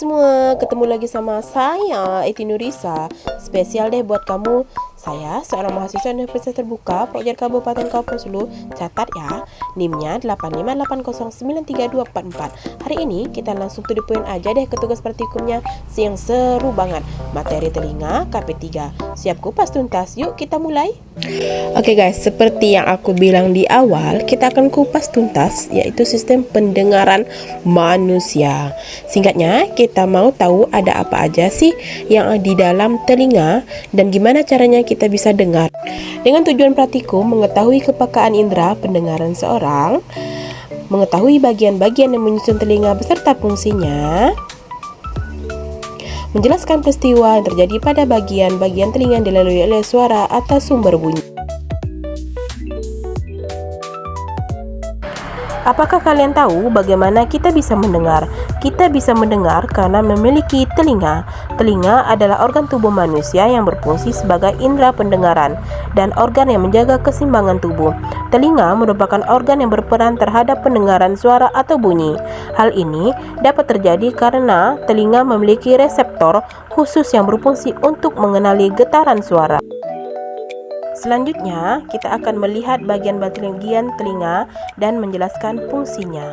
semua, ketemu lagi sama saya, Eti Nurisa. Spesial deh buat kamu. Saya seorang mahasiswa Universitas Terbuka Projer Kabupaten Kapuas Hulu. Catat ya, NIM-nya 858932444. Hari ini kita langsung to the point aja deh ke tugas praktikumnya yang seru banget. Materi telinga KP3. Siap kupas tuntas, yuk kita mulai. Oke guys, seperti yang aku bilang di awal, kita akan kupas tuntas yaitu sistem pendengaran manusia. Singkatnya, kita mau tahu ada apa aja sih yang di dalam telinga dan gimana caranya kita bisa dengar. Dengan tujuan praktikum mengetahui kepekaan indera pendengaran seorang, mengetahui bagian-bagian yang menyusun telinga beserta fungsinya, menjelaskan peristiwa yang terjadi pada bagian-bagian telinga yang dilalui oleh suara atau sumber bunyi. Apakah kalian tahu bagaimana kita bisa mendengar? Kita bisa mendengar karena memiliki telinga. Telinga adalah organ tubuh manusia yang berfungsi sebagai indera pendengaran dan organ yang menjaga keseimbangan tubuh. Telinga merupakan organ yang berperan terhadap pendengaran suara atau bunyi. Hal ini dapat terjadi karena telinga memiliki reseptor khusus yang berfungsi untuk mengenali getaran suara. Selanjutnya, kita akan melihat bagian telinga dan menjelaskan fungsinya.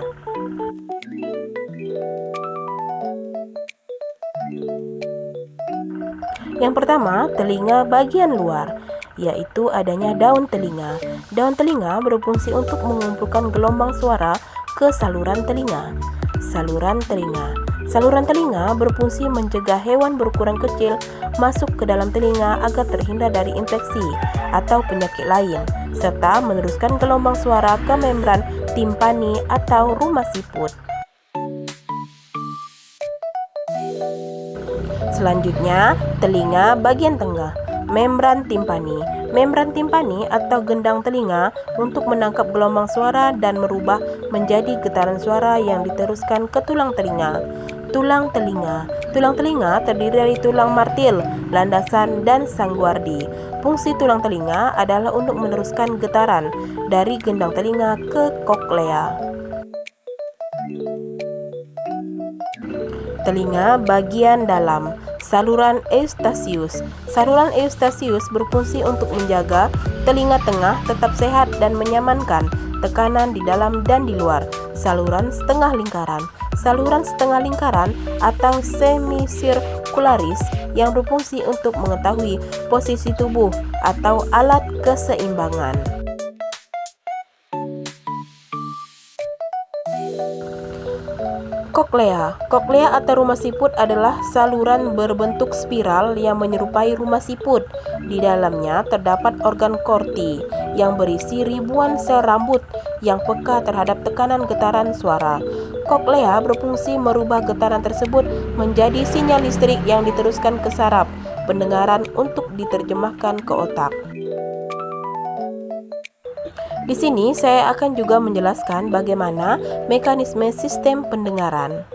Yang pertama, telinga bagian luar, yaitu adanya daun telinga. Daun telinga berfungsi untuk mengumpulkan gelombang suara ke saluran telinga. Saluran telinga berfungsi mencegah hewan berukuran kecil masuk ke dalam telinga agar terhindar dari infeksi atau penyakit lain, serta meneruskan gelombang suara ke membran timpani atau rumah siput. Selanjutnya, telinga bagian tengah, membran timpani. Membran timpani atau gendang telinga untuk menangkap gelombang suara dan merubah menjadi getaran suara yang diteruskan ke tulang telinga. Tulang telinga terdiri dari tulang martil, landasan, dan sangguardi. Fungsi tulang telinga adalah untuk meneruskan getaran dari gendang telinga ke koklea. Telinga bagian dalam, saluran eustasius. Saluran eustasius berfungsi untuk menjaga telinga tengah tetap sehat dan menyamankan tekanan di dalam dan di luar. Saluran setengah lingkaran atau semisirkularis yang berfungsi untuk mengetahui posisi tubuh atau alat keseimbangan. Koklea atau rumah siput adalah saluran berbentuk spiral yang menyerupai rumah siput. Di dalamnya terdapat organ korti yang berisi ribuan sel rambut yang peka terhadap tekanan getaran suara. Koklea berfungsi merubah getaran tersebut menjadi sinyal listrik yang diteruskan ke saraf pendengaran untuk diterjemahkan ke otak. Di sini saya akan juga menjelaskan bagaimana mekanisme sistem pendengaran.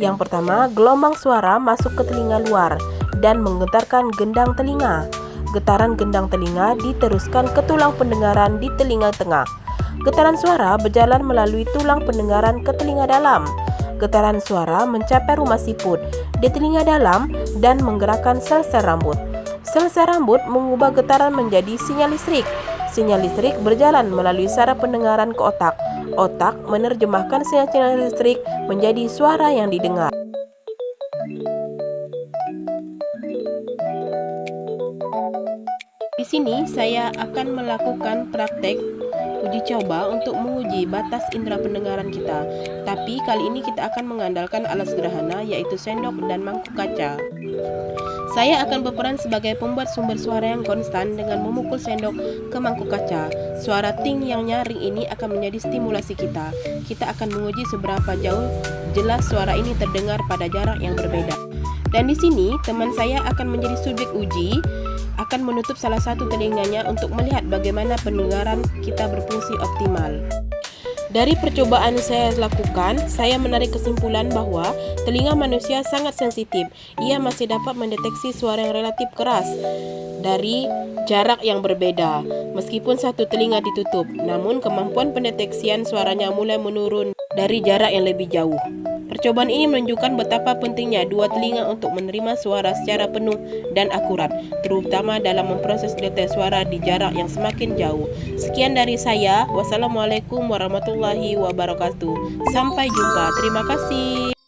Yang pertama, gelombang suara masuk ke telinga luar dan menggetarkan gendang telinga. Getaran gendang telinga diteruskan ke tulang pendengaran di telinga tengah. Getaran suara berjalan melalui tulang pendengaran ke telinga dalam. Getaran suara mencapai rumah siput di telinga dalam dan menggerakkan sel-sel rambut. Sel-sel rambut mengubah getaran menjadi sinyal listrik. Sinyal listrik berjalan melalui saraf pendengaran ke otak. Otak menerjemahkan sinyal listrik menjadi suara yang didengar. Di sini saya akan melakukan praktek uji coba untuk menguji batas indera pendengaran kita. Tapi kali ini kita akan mengandalkan alat sederhana yaitu sendok dan mangkuk kaca. Saya akan berperan sebagai pembuat sumber suara yang konstan dengan memukul sendok ke mangkuk kaca. Suara ting yang nyaring ini akan menjadi stimulasi kita. Kita akan menguji seberapa jauh jelas suara ini terdengar pada jarak yang berbeda. Dan di sini teman saya akan menjadi subjek uji, akan menutup salah satu telinganya untuk melihat bagaimana pendengaran kita berfungsi optimal. Dari percobaan saya lakukan, saya menarik kesimpulan bahwa telinga manusia sangat sensitif. Ia masih dapat mendeteksi suara yang relatif keras dari jarak yang berbeda. Meskipun satu telinga ditutup, namun kemampuan pendeteksian suaranya mulai menurun dari jarak yang lebih jauh. Percobaan ini menunjukkan betapa pentingnya dua telinga untuk menerima suara secara penuh dan akurat, terutama dalam memproses detek suara di jarak yang semakin jauh. Sekian dari saya. Wassalamualaikum warahmatullahi wabarakatuh. Sampai jumpa. Terima kasih.